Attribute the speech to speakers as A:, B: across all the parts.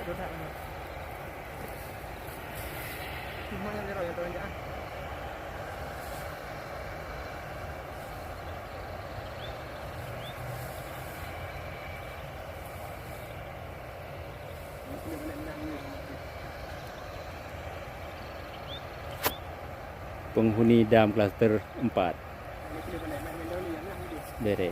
A: Cuma yang merah yang teranjak ah.
B: Penghuni dam kluster 4 Deret.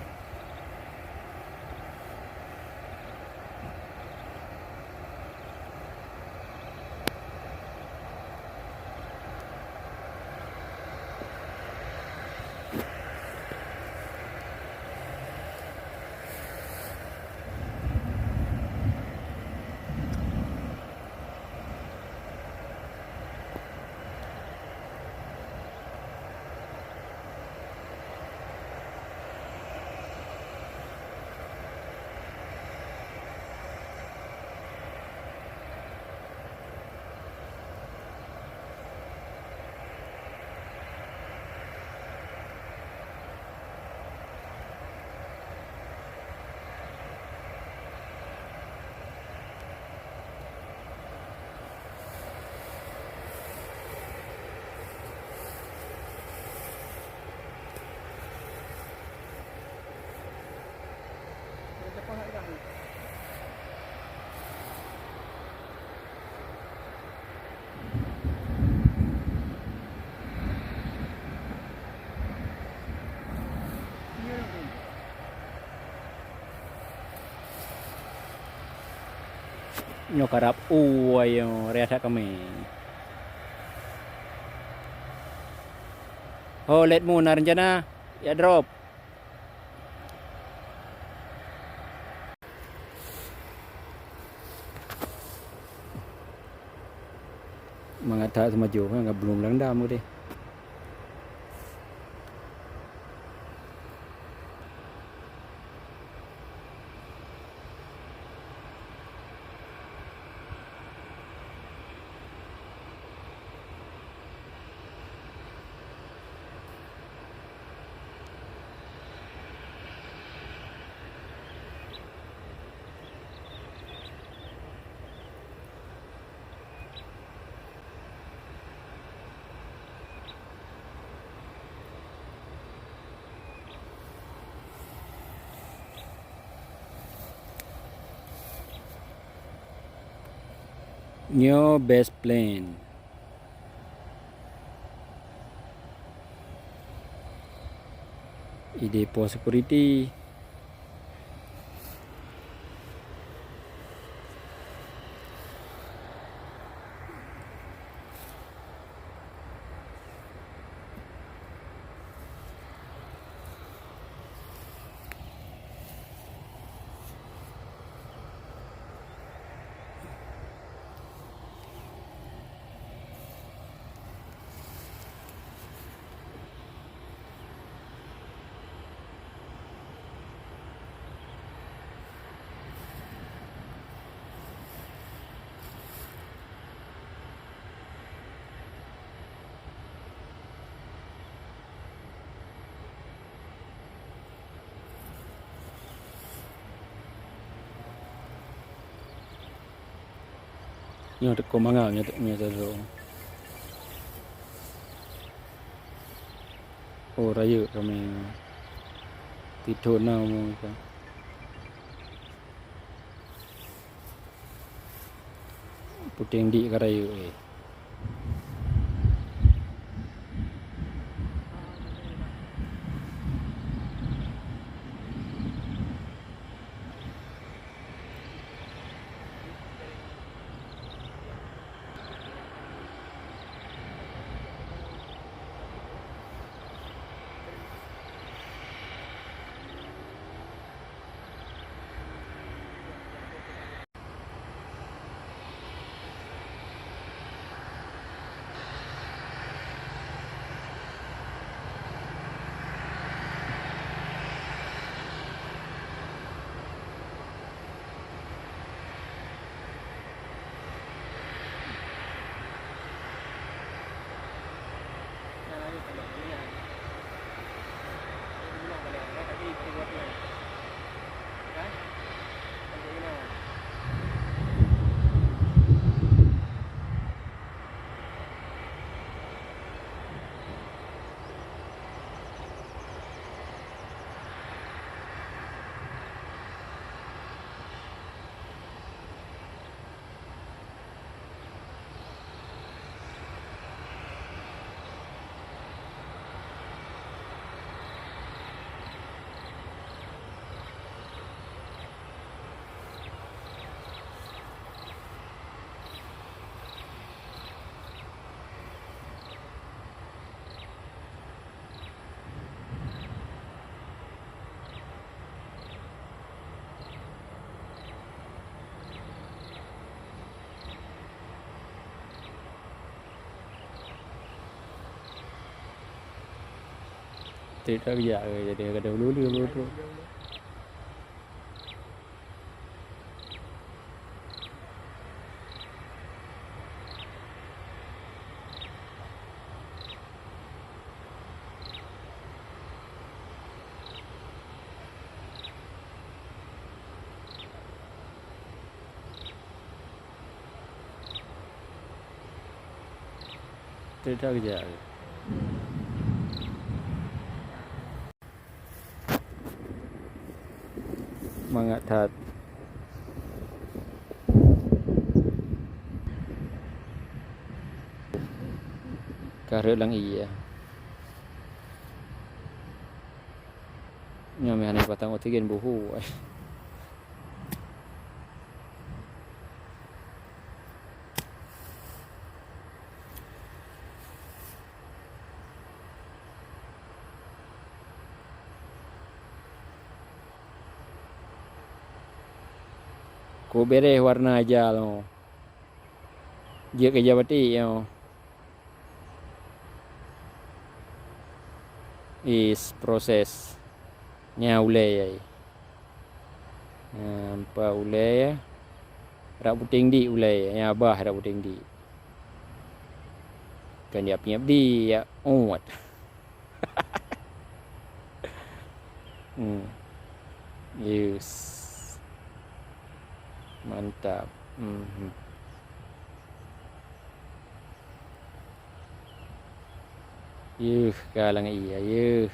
B: Nyokarap uwayo reasak kami. Oh, let mo na rencana ya drop. Mga ta semaju kan belum langdam deh. New best plane. Ide po security. Nyo ko manga nyo to. Oh raya kami tidur na mo ka. Puting di ka raya eh. Tidak kerja ke jadi kada ulu. Tidak kerja ke. Mangat thật. Cà rơ lang iya. Nhưng mà này patang otigen buhu. Ko bere warna aja lo. Dia kerja bati yo. Is proses nya ulai ai. Pa ulai rak puting di ulai nya bah rak puting di. Kan dia punya di ya uat. Yes. Mantap. Yuh, kalang iya, yuh.